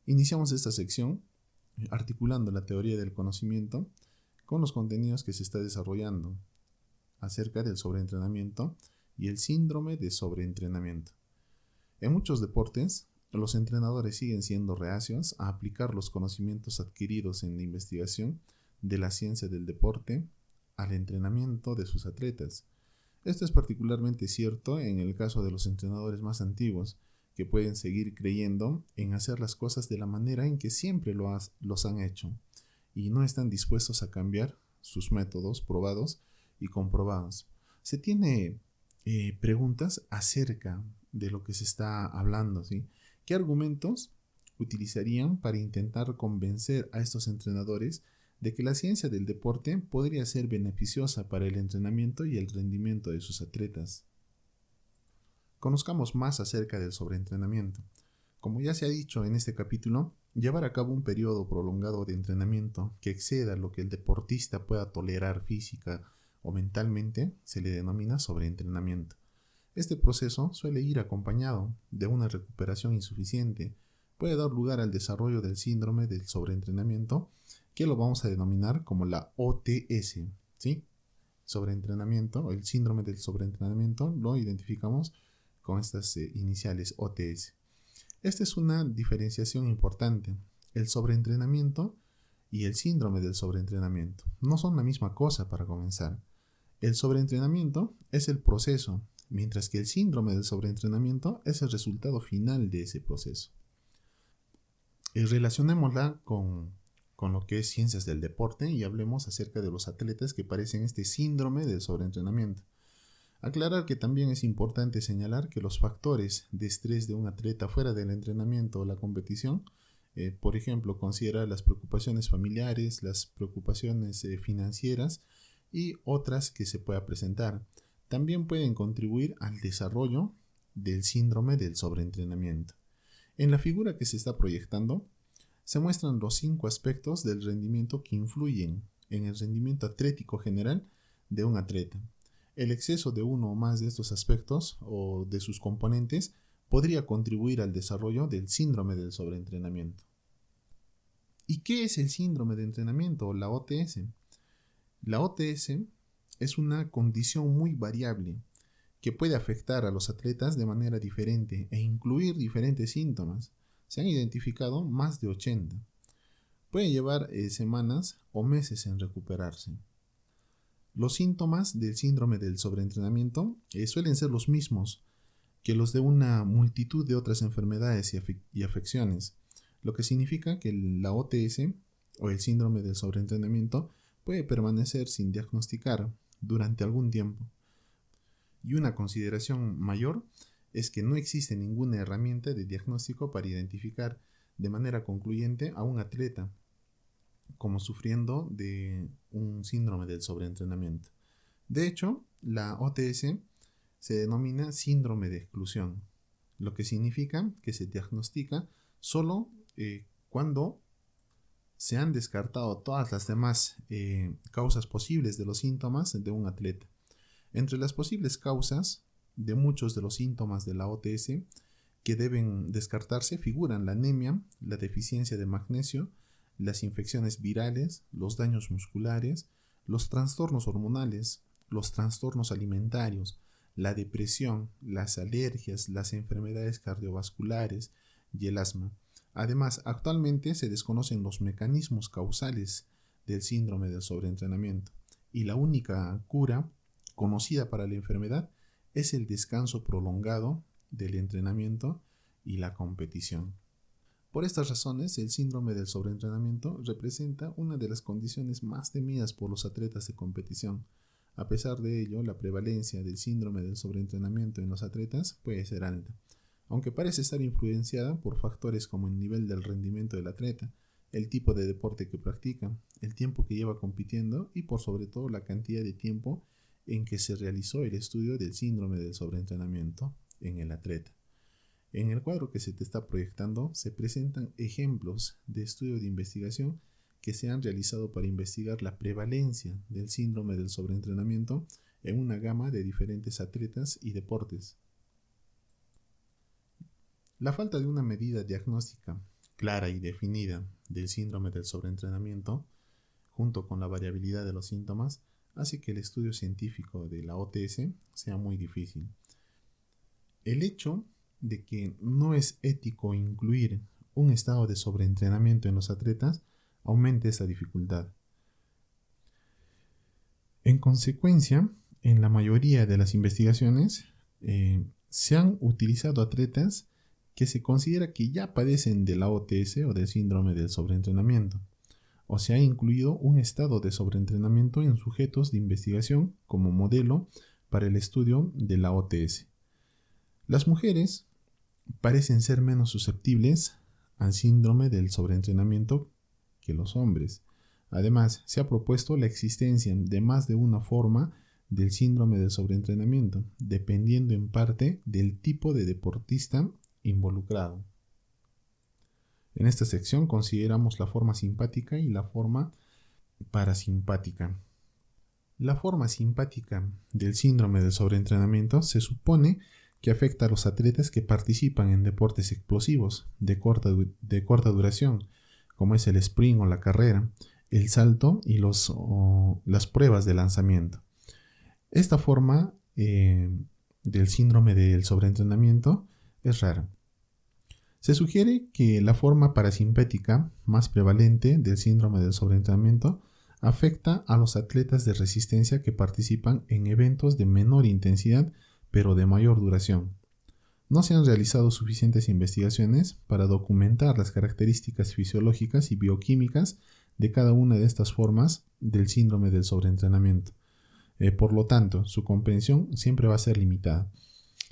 Iniciamos esta sección articulando la teoría del conocimiento con los contenidos que se está desarrollando acerca del sobreentrenamiento y el síndrome de sobreentrenamiento. En muchos deportes, los entrenadores siguen siendo reacios a aplicar los conocimientos adquiridos en la investigación de la ciencia del deporte al entrenamiento de sus atletas. Esto es particularmente cierto en el caso de los entrenadores más antiguos, que pueden seguir creyendo en hacer las cosas de la manera en que siempre los han hecho, y no están dispuestos a cambiar sus métodos probados y comprobados. Se tiene preguntas acerca de lo que se está hablando, ¿sí? ¿Qué argumentos utilizarían para intentar convencer a estos entrenadores de que la ciencia del deporte podría ser beneficiosa para el entrenamiento y el rendimiento de sus atletas? Conozcamos más acerca del sobreentrenamiento. Como ya se ha dicho en este capítulo, llevar a cabo un periodo prolongado de entrenamiento que exceda lo que el deportista pueda tolerar física o mentalmente se le denomina sobreentrenamiento. Este proceso suele ir acompañado de una recuperación insuficiente. Puede dar lugar al desarrollo del síndrome del sobreentrenamiento, que lo vamos a denominar como la OTS, ¿sí? Sobreentrenamiento, o el síndrome del sobreentrenamiento, lo identificamos con estas iniciales OTS. Esta es una diferenciación importante. El sobreentrenamiento y el síndrome del sobreentrenamiento no son la misma cosa para comenzar. El sobreentrenamiento es el proceso, mientras que el síndrome del sobreentrenamiento es el resultado final de ese proceso. Relacionémosla con lo que es ciencias del deporte y hablemos acerca de los atletas que padecen este síndrome del sobreentrenamiento. Aclarar que también es importante señalar que los factores de estrés de un atleta fuera del entrenamiento o la competición, por ejemplo, considerar las preocupaciones familiares, las preocupaciones financieras y otras que se pueda presentar, también pueden contribuir al desarrollo del síndrome del sobreentrenamiento. En la figura que se está proyectando, se muestran los 5 aspectos del rendimiento que influyen en el rendimiento atlético general de un atleta. El exceso de uno o más de estos aspectos o de sus componentes podría contribuir al desarrollo del síndrome del sobreentrenamiento. ¿Y qué es el síndrome de entrenamiento o la OTS? La OTS es una condición muy variable que puede afectar a los atletas de manera diferente e incluir diferentes síntomas. Se han identificado más de 80. Puede llevar semanas o meses en recuperarse. Los síntomas del síndrome del sobreentrenamiento suelen ser los mismos que los de una multitud de otras enfermedades y afecciones, lo que significa que la OTS o el síndrome del sobreentrenamiento puede permanecer sin diagnosticar durante algún tiempo. Y una consideración mayor es que no existe ninguna herramienta de diagnóstico para identificar de manera concluyente a un atleta como sufriendo de un síndrome del sobreentrenamiento. De hecho, la OTS se denomina síndrome de exclusión, lo que significa que se diagnostica solo cuando se han descartado todas las demás causas posibles de los síntomas de un atleta. Entre las posibles causas de muchos de los síntomas de la OTS que deben descartarse figuran la anemia, la deficiencia de magnesio, las infecciones virales, los daños musculares, los trastornos hormonales, los trastornos alimentarios, la depresión, las alergias, las enfermedades cardiovasculares y el asma. Además, actualmente se desconocen los mecanismos causales del síndrome del sobreentrenamiento y la única cura conocida para la enfermedad es el descanso prolongado del entrenamiento y la competición. Por estas razones, el síndrome del sobreentrenamiento representa una de las condiciones más temidas por los atletas de competición. A pesar de ello, la prevalencia del síndrome del sobreentrenamiento en los atletas puede ser alta, aunque parece estar influenciada por factores como el nivel del rendimiento del atleta, el tipo de deporte que practica, el tiempo que lleva compitiendo y por sobre todo la cantidad de tiempo en que se realizó el estudio del síndrome del sobreentrenamiento en el atleta. En el cuadro que se te está proyectando se presentan ejemplos de estudio de investigación que se han realizado para investigar la prevalencia del síndrome del sobreentrenamiento en una gama de diferentes atletas y deportes. La falta de una medida diagnóstica clara y definida del síndrome del sobreentrenamiento, junto con la variabilidad de los síntomas, hace que el estudio científico de la OTS sea muy difícil. El hecho de que no es ético incluir un estado de sobreentrenamiento en los atletas aumenta esa dificultad. En consecuencia, en la mayoría de las investigaciones se han utilizado atletas que se considera que ya padecen de la OTS o del síndrome del sobreentrenamiento, o se ha incluido un estado de sobreentrenamiento en sujetos de investigación como modelo para el estudio de la OTS. Las mujeres parecen ser menos susceptibles al síndrome del sobreentrenamiento que los hombres. Además, se ha propuesto la existencia de más de una forma del síndrome del sobreentrenamiento, dependiendo en parte del tipo de deportista involucrado. En esta sección consideramos la forma simpática y la forma parasimpática. La forma simpática del síndrome del sobreentrenamiento se supone que afecta a los atletas que participan en deportes explosivos de corta duración, como es el sprint o la carrera, el salto y las pruebas de lanzamiento. Esta forma del síndrome del sobreentrenamiento es rara. Se sugiere que la forma parasimpática más prevalente del síndrome del sobreentrenamiento afecta a los atletas de resistencia que participan en eventos de menor intensidad pero de mayor duración. No se han realizado suficientes investigaciones para documentar las características fisiológicas y bioquímicas de cada una de estas formas del síndrome del sobreentrenamiento. Por lo tanto, su comprensión siempre va a ser limitada.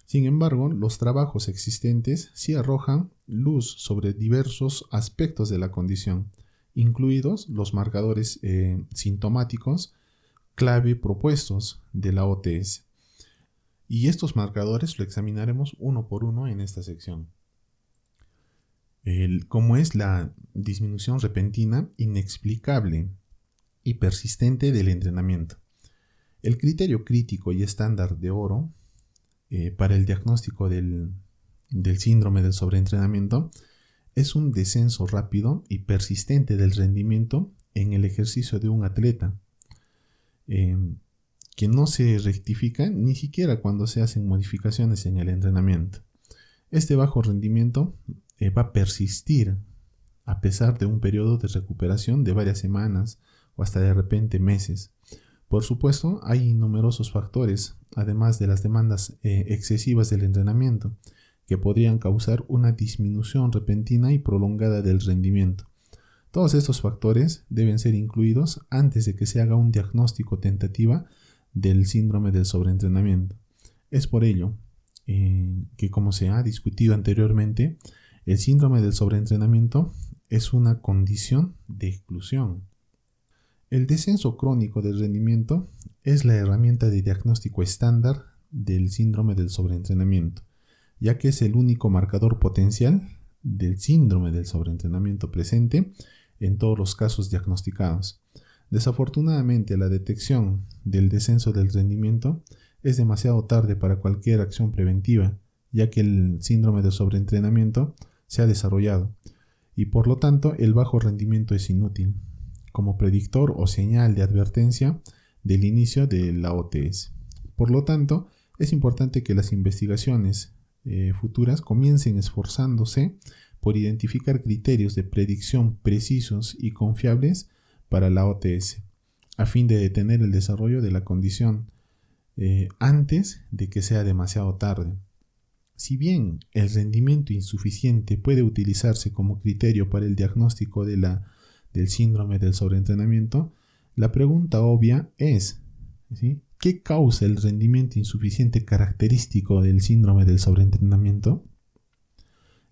Sin embargo, los trabajos existentes sí arrojan luz sobre diversos aspectos de la condición, incluidos los marcadores sintomáticos clave propuestos de la OTS. Y estos marcadores lo examinaremos uno por uno en esta sección. Como es la disminución repentina, inexplicable y persistente del entrenamiento. El criterio crítico y estándar de oro para el diagnóstico del síndrome del sobreentrenamiento es un descenso rápido y persistente del rendimiento en el ejercicio de un atleta, que no se rectifica ni siquiera cuando se hacen modificaciones en el entrenamiento. Este bajo rendimiento va a persistir a pesar de un periodo de recuperación de varias semanas o hasta de repente meses. Por supuesto, hay numerosos factores, además de las demandas excesivas del entrenamiento, que podrían causar una disminución repentina y prolongada del rendimiento. Todos estos factores deben ser incluidos antes de que se haga un diagnóstico tentativa del síndrome del sobreentrenamiento. Es por ello que, como se ha discutido anteriormente, el síndrome del sobreentrenamiento es una condición de exclusión. El descenso crónico del rendimiento es la herramienta de diagnóstico estándar del síndrome del sobreentrenamiento, ya que es el único marcador potencial del síndrome del sobreentrenamiento presente en todos los casos diagnosticados. Desafortunadamente, la detección del descenso del rendimiento es demasiado tarde para cualquier acción preventiva, ya que el síndrome de sobreentrenamiento se ha desarrollado y por lo tanto el bajo rendimiento es inútil como predictor o señal de advertencia del inicio de la OTS. Por lo tanto, es importante que las investigaciones futuras comiencen esforzándose por identificar criterios de predicción precisos y confiables para la OTS, a fin de detener el desarrollo de la condición antes de que sea demasiado tarde. Si bien el rendimiento insuficiente puede utilizarse como criterio para el diagnóstico del síndrome del sobreentrenamiento, la pregunta obvia es, ¿sí?, ¿qué causa el rendimiento insuficiente característico del síndrome del sobreentrenamiento?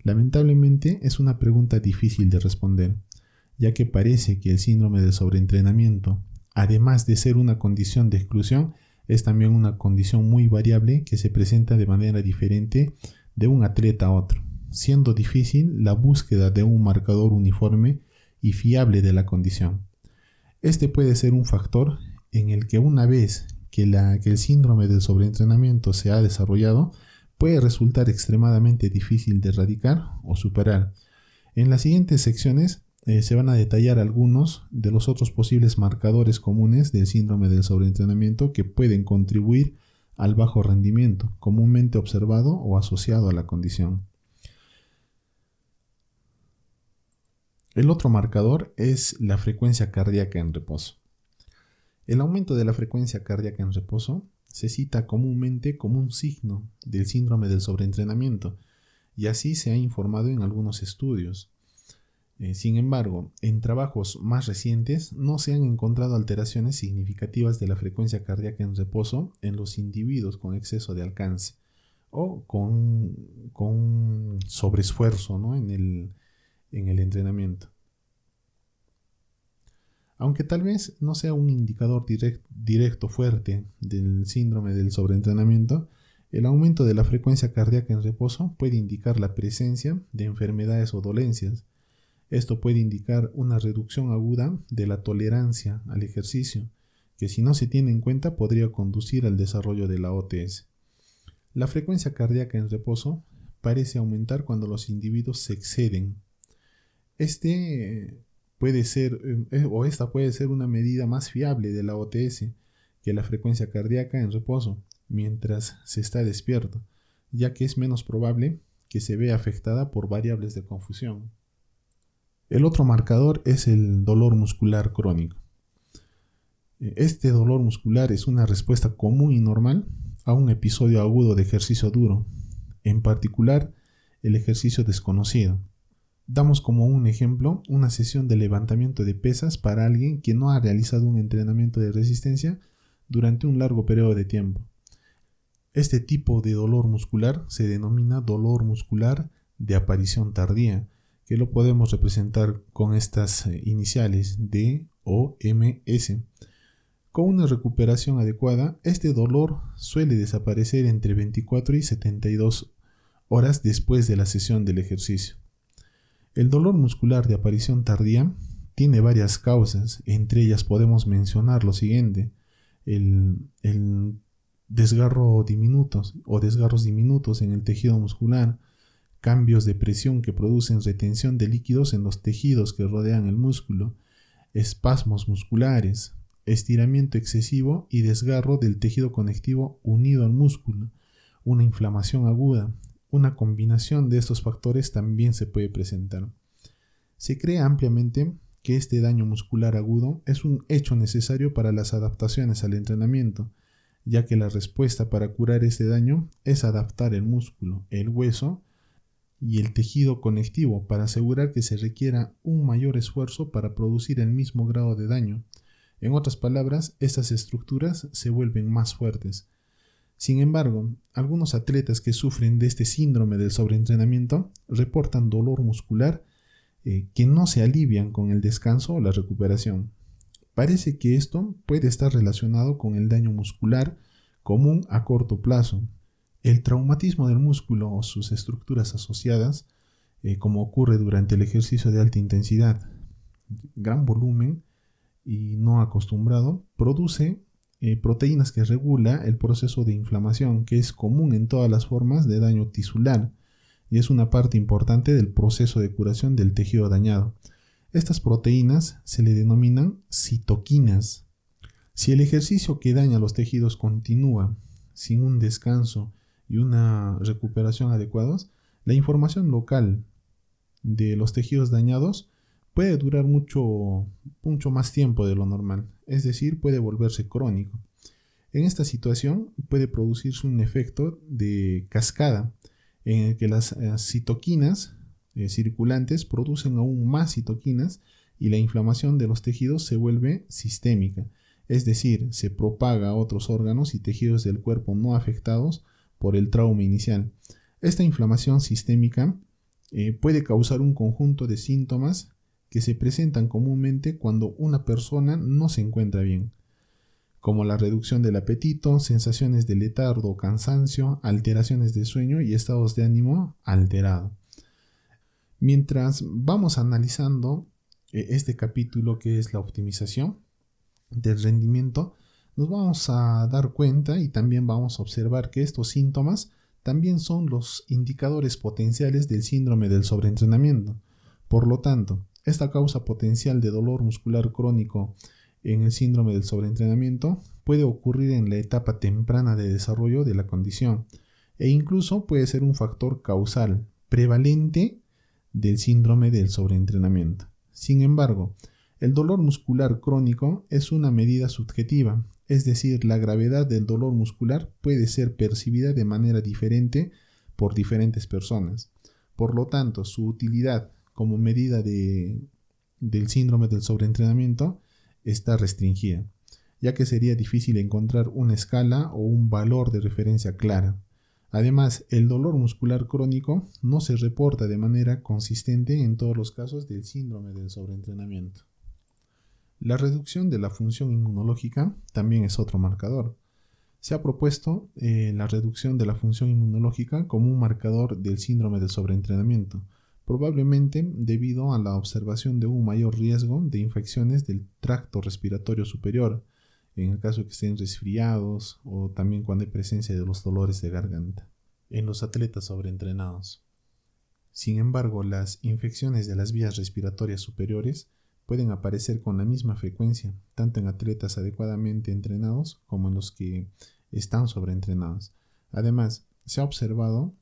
Lamentablemente es una pregunta difícil de responder, ya que parece que el síndrome del sobreentrenamiento, además de ser una condición de exclusión, es también una condición muy variable que se presenta de manera diferente de un atleta a otro, siendo difícil la búsqueda de un marcador uniforme y fiable de la condición. Este puede ser un factor en el que una vez que el síndrome del sobreentrenamiento se ha desarrollado, puede resultar extremadamente difícil de erradicar o superar. En las siguientes secciones se van a detallar algunos de los otros posibles marcadores comunes del síndrome del sobreentrenamiento que pueden contribuir al bajo rendimiento, comúnmente observado o asociado a la condición. El otro marcador es la frecuencia cardíaca en reposo. El aumento de la frecuencia cardíaca en reposo se cita comúnmente como un signo del síndrome del sobreentrenamiento, y así se ha informado en algunos estudios. Sin embargo, en trabajos más recientes no se han encontrado alteraciones significativas de la frecuencia cardíaca en reposo en los individuos con exceso de alcance o con sobreesfuerzo, ¿no? en el entrenamiento. Aunque tal vez no sea un indicador directo fuerte del síndrome del sobreentrenamiento, el aumento de la frecuencia cardíaca en reposo puede indicar la presencia de enfermedades o dolencias. Esto puede indicar una reducción aguda de la tolerancia al ejercicio, que si no se tiene en cuenta podría conducir al desarrollo de la OTS. La frecuencia cardíaca en reposo parece aumentar cuando los individuos se exceden. Esta puede ser una medida más fiable de la OTS que la frecuencia cardíaca en reposo mientras se está despierto, ya que es menos probable que se vea afectada por variables de confusión. El otro marcador es el dolor muscular crónico. Este dolor muscular es una respuesta común y normal a un episodio agudo de ejercicio duro, en particular el ejercicio desconocido. Damos como un ejemplo una sesión de levantamiento de pesas para alguien que no ha realizado un entrenamiento de resistencia durante un largo periodo de tiempo. Este tipo de dolor muscular se denomina dolor muscular de aparición tardía, que lo podemos representar con estas iniciales D o MS. Con una recuperación adecuada, este dolor suele desaparecer entre 24 y 72 horas después de la sesión del ejercicio. El dolor muscular de aparición tardía tiene varias causas, entre ellas podemos mencionar lo siguiente: el desgarros diminutos en el tejido muscular, cambios de presión que producen retención de líquidos en los tejidos que rodean el músculo, espasmos musculares, estiramiento excesivo y desgarro del tejido conectivo unido al músculo, una inflamación aguda. Una combinación de estos factores también se puede presentar. Se cree ampliamente que este daño muscular agudo es un hecho necesario para las adaptaciones al entrenamiento, ya que la respuesta para curar este daño es adaptar el músculo, el hueso y el tejido conectivo para asegurar que se requiera un mayor esfuerzo para producir el mismo grado de daño. En otras palabras, estas estructuras se vuelven más fuertes. Sin embargo, algunos atletas que sufren de este síndrome del sobreentrenamiento reportan dolor muscular que no se alivian con el descanso o la recuperación. Parece que esto puede estar relacionado con el daño muscular común a corto plazo. El traumatismo del músculo o sus estructuras asociadas, como ocurre durante el ejercicio de alta intensidad, gran volumen y no acostumbrado, produce proteínas que regula el proceso de inflamación, que es común en todas las formas de daño tisular y es una parte importante del proceso de curación del tejido dañado. Estas proteínas se le denominan citoquinas. Si el ejercicio que daña los tejidos continúa sin un descanso y una recuperación adecuados, la información local de los tejidos dañados puede durar mucho más tiempo de lo normal, es decir, puede volverse crónico. En esta situación puede producirse un efecto de cascada en el que las citoquinas circulantes producen aún más citoquinas y la inflamación de los tejidos se vuelve sistémica, es decir, se propaga a otros órganos y tejidos del cuerpo no afectados por el trauma inicial. Esta inflamación sistémica puede causar un conjunto de síntomas que se presentan comúnmente cuando una persona no se encuentra bien, como la reducción del apetito, sensaciones de letargo o cansancio, alteraciones de sueño y estados de ánimo alterado. Mientras vamos analizando este capítulo que es la optimización del rendimiento, nos vamos a dar cuenta y también vamos a observar que estos síntomas también son los indicadores potenciales del síndrome del sobreentrenamiento. Por lo tanto, esta causa potencial de dolor muscular crónico en el síndrome del sobreentrenamiento puede ocurrir en la etapa temprana de desarrollo de la condición e incluso puede ser un factor causal prevalente del síndrome del sobreentrenamiento. Sin embargo, el dolor muscular crónico es una medida subjetiva, es decir, la gravedad del dolor muscular puede ser percibida de manera diferente por diferentes personas. Por lo tanto, su utilidad como medida del síndrome del sobreentrenamiento está restringida, ya que sería difícil encontrar una escala o un valor de referencia clara. Además, el dolor muscular crónico no se reporta de manera consistente en todos los casos del síndrome del sobreentrenamiento. La reducción de la función inmunológica también es otro marcador. Se ha propuesto la reducción de la función inmunológica como un marcador del síndrome del sobreentrenamiento, probablemente debido a la observación de un mayor riesgo de infecciones del tracto respiratorio superior, en el caso de que estén resfriados o también cuando hay presencia de los dolores de garganta en los atletas sobreentrenados. Sin embargo, las infecciones de las vías respiratorias superiores pueden aparecer con la misma frecuencia, tanto en atletas adecuadamente entrenados como en los que están sobreentrenados. Además, se ha observado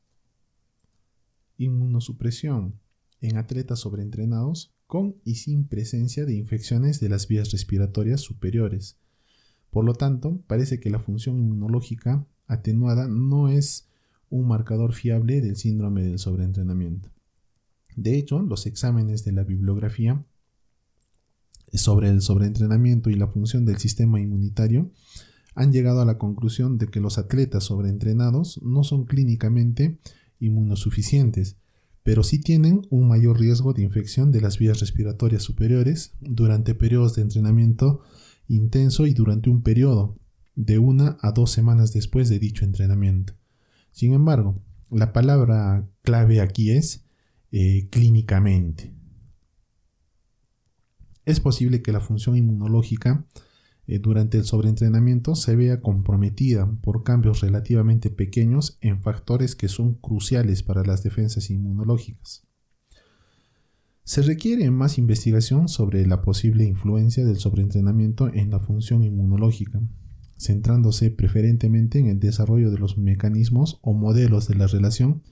inmunosupresión en atletas sobreentrenados con y sin presencia de infecciones de las vías respiratorias superiores. Por lo tanto, parece que la función inmunológica atenuada no es un marcador fiable del síndrome del sobreentrenamiento. De hecho, los exámenes de la bibliografía sobre el sobreentrenamiento y la función del sistema inmunitario han llegado a la conclusión de que los atletas sobreentrenados no son clínicamente inmunosuficientes, pero sí tienen un mayor riesgo de infección de las vías respiratorias superiores durante periodos de entrenamiento intenso y durante un periodo de 1 a 2 semanas después de dicho entrenamiento. Sin embargo, la palabra clave aquí es clínicamente. Es posible que la función inmunológica durante el sobreentrenamiento se vea comprometida por cambios relativamente pequeños en factores que son cruciales para las defensas inmunológicas. Se requiere más investigación sobre la posible influencia del sobreentrenamiento en la función inmunológica, centrándose preferentemente en el desarrollo de los mecanismos o modelos de la relación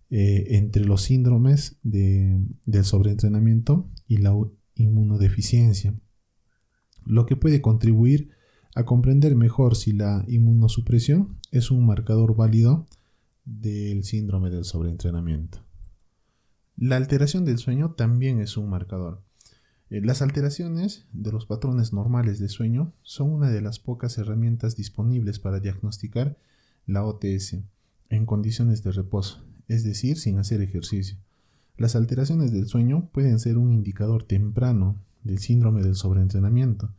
entre los síndromes del sobreentrenamiento y la inmunodeficiencia, lo que puede contribuir a comprender mejor si la inmunosupresión es un marcador válido del síndrome del sobreentrenamiento. La alteración del sueño también es un marcador. Las alteraciones de los patrones normales de sueño son una de las pocas herramientas disponibles para diagnosticar la OTS en condiciones de reposo, es decir, sin hacer ejercicio. Las alteraciones del sueño pueden ser un indicador temprano del síndrome del sobreentrenamiento,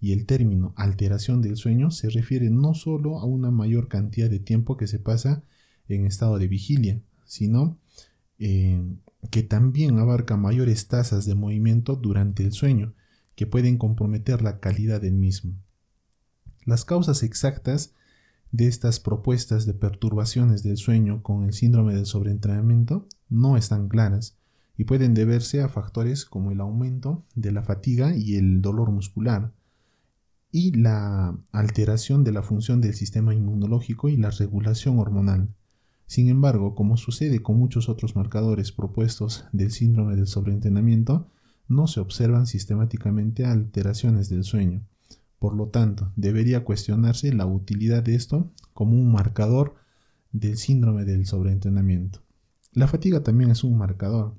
y el término alteración del sueño se refiere no solo a una mayor cantidad de tiempo que se pasa en estado de vigilia, sino que también abarca mayores tasas de movimiento durante el sueño, que pueden comprometer la calidad del mismo. Las causas exactas de estas propuestas de perturbaciones del sueño con el síndrome del sobreentrenamiento no están claras y pueden deberse a factores como el aumento de la fatiga y el dolor muscular, y la alteración de la función del sistema inmunológico y la regulación hormonal. Sin embargo, como sucede con muchos otros marcadores propuestos del síndrome del sobreentrenamiento, no se observan sistemáticamente alteraciones del sueño. Por lo tanto, debería cuestionarse la utilidad de esto como un marcador del síndrome del sobreentrenamiento. La fatiga también es un marcador.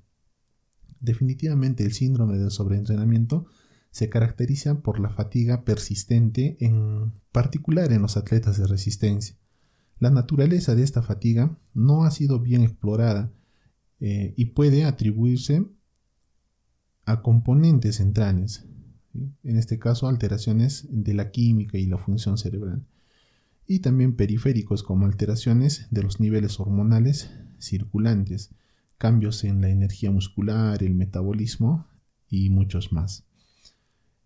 Definitivamente el síndrome del sobreentrenamiento se caracteriza por la fatiga persistente, en particular en los atletas de resistencia. La naturaleza de esta fatiga no ha sido bien explorada y puede atribuirse a componentes centrales, ¿sí? En este caso alteraciones de la química y la función cerebral, y también periféricos como alteraciones de los niveles hormonales circulantes, cambios en la energía muscular, el metabolismo y muchos más.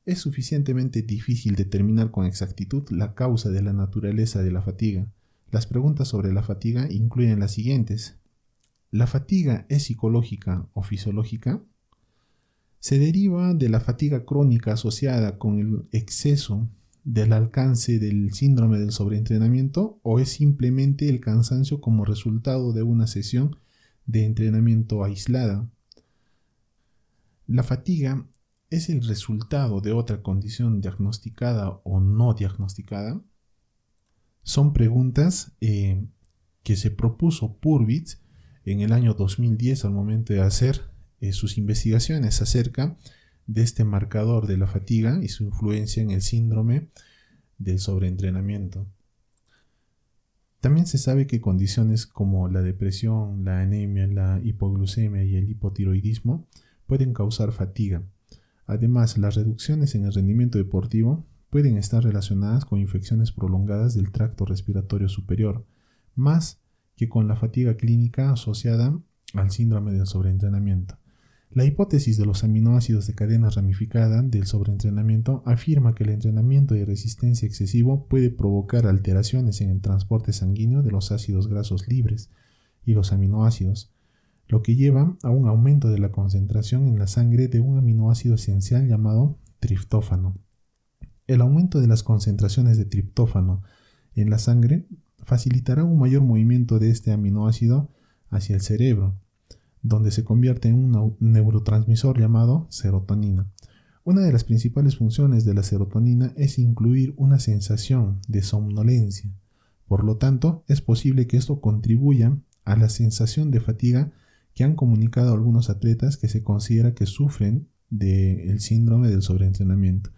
Es suficientemente difícil determinar con exactitud la causa de la naturaleza de la fatiga. Las preguntas sobre la fatiga incluyen las siguientes: ¿la fatiga es psicológica o fisiológica? ¿Se deriva de la fatiga crónica asociada con el exceso del alcance del síndrome del sobreentrenamiento o es simplemente el cansancio como resultado de una sesión de entrenamiento aislada? ¿La fatiga es el resultado de otra condición diagnosticada o no diagnosticada? Son preguntas que se propuso Purvitz en el año 2010 al momento de hacer sus investigaciones acerca de este marcador de la fatiga y su influencia en el síndrome del sobreentrenamiento. También se sabe que condiciones como la depresión, la anemia, la hipoglucemia y el hipotiroidismo pueden causar fatiga. Además, las reducciones en el rendimiento deportivo pueden estar relacionadas con infecciones prolongadas del tracto respiratorio superior, más que con la fatiga clínica asociada al síndrome del sobreentrenamiento. La hipótesis de los aminoácidos de cadena ramificada del sobreentrenamiento afirma que el entrenamiento de resistencia excesivo puede provocar alteraciones en el transporte sanguíneo de los ácidos grasos libres y los aminoácidos, lo que lleva a un aumento de la concentración en la sangre de un aminoácido esencial llamado triptófano. El aumento de las concentraciones de triptófano en la sangre facilitará un mayor movimiento de este aminoácido hacia el cerebro, donde se convierte en un neurotransmisor llamado serotonina. Una de las principales funciones de la serotonina es incluir una sensación de somnolencia. Por lo tanto, es posible que esto contribuya a la sensación de fatiga que han comunicado algunos atletas que se considera que sufren del síndrome del sobreentrenamiento.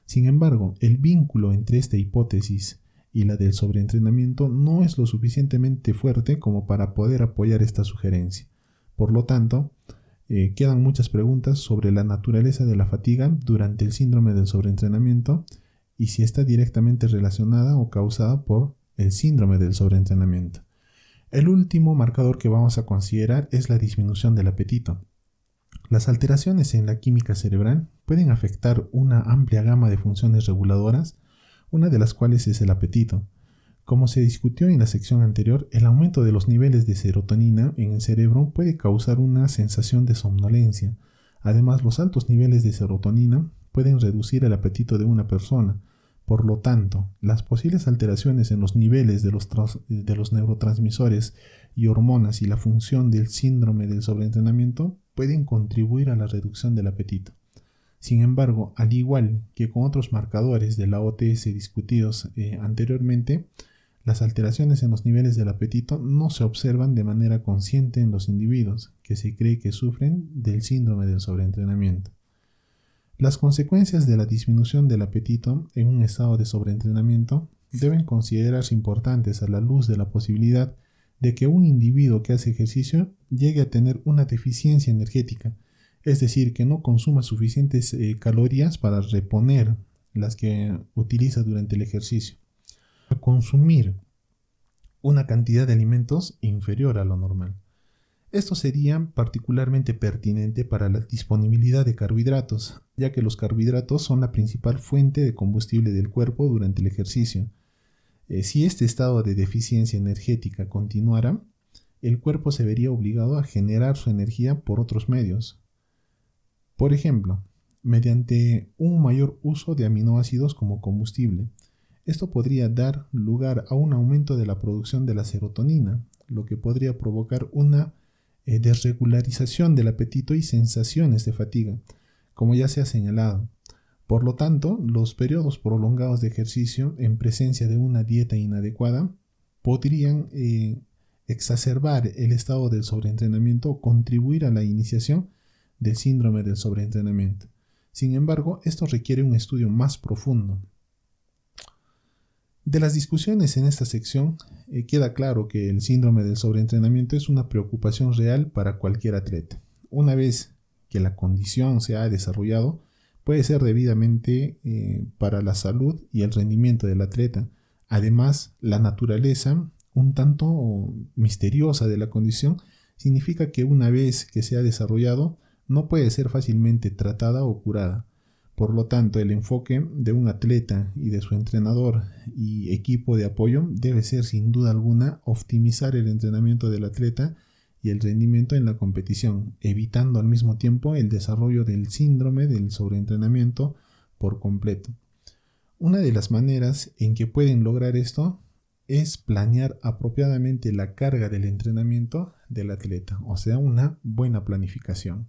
Sin embargo, el vínculo entre esta hipótesis y la del sobreentrenamiento no es lo suficientemente fuerte como para poder apoyar esta sugerencia. Por lo tanto, quedan muchas preguntas sobre la naturaleza de la fatiga durante el síndrome del sobreentrenamiento y si está directamente relacionada o causada por el síndrome del sobreentrenamiento. El último marcador que vamos a considerar es la disminución del apetito. Las alteraciones en la química cerebral pueden afectar una amplia gama de funciones reguladoras, una de las cuales es el apetito. Como se discutió en la sección anterior, el aumento de los niveles de serotonina en el cerebro puede causar una sensación de somnolencia. Además, los altos niveles de serotonina pueden reducir el apetito de una persona. Por lo tanto, las posibles alteraciones en los niveles de los neurotransmisores y hormonas y la función del síndrome del sobreentrenamiento pueden contribuir a la reducción del apetito. Sin embargo, al igual que con otros marcadores de la OTS discutidos anteriormente, las alteraciones en los niveles del apetito no se observan de manera consciente en los individuos que se cree que sufren del síndrome del sobreentrenamiento. Las consecuencias de la disminución del apetito en un estado de sobreentrenamiento deben considerarse importantes a la luz de la posibilidad de que un individuo que hace ejercicio llegue a tener una deficiencia energética, es decir, que no consuma suficientes calorías para reponer las que utiliza durante el ejercicio. Consumir una cantidad de alimentos inferior a lo normal. Esto sería particularmente pertinente para la disponibilidad de carbohidratos, ya que los carbohidratos son la principal fuente de combustible del cuerpo durante el ejercicio. Si este estado de deficiencia energética continuara, el cuerpo se vería obligado a generar su energía por otros medios. Por ejemplo, mediante un mayor uso de aminoácidos como combustible. Esto podría dar lugar a un aumento de la producción de la serotonina, lo que podría provocar una desregularización del apetito y sensaciones de fatiga, como ya se ha señalado. Por lo tanto, los periodos prolongados de ejercicio en presencia de una dieta inadecuada podrían exacerbar el estado del sobreentrenamiento o contribuir a la iniciación del síndrome del sobreentrenamiento. Sin embargo, esto requiere un estudio más profundo. De las discusiones en esta sección, queda claro que el síndrome del sobreentrenamiento es una preocupación real para cualquier atleta. Una vez que la condición se ha desarrollado, puede ser debidamente para la salud y el rendimiento del atleta. Además, la naturaleza, un tanto misteriosa de la condición, significa que una vez que se ha desarrollado, no puede ser fácilmente tratada o curada. Por lo tanto, el enfoque de un atleta y de su entrenador y equipo de apoyo debe ser sin duda alguna optimizar el entrenamiento del atleta y el rendimiento en la competición, evitando al mismo tiempo el desarrollo del síndrome del sobreentrenamiento por completo. Una de las maneras en que pueden lograr esto es planear apropiadamente la carga del entrenamiento del atleta, o sea, una buena planificación.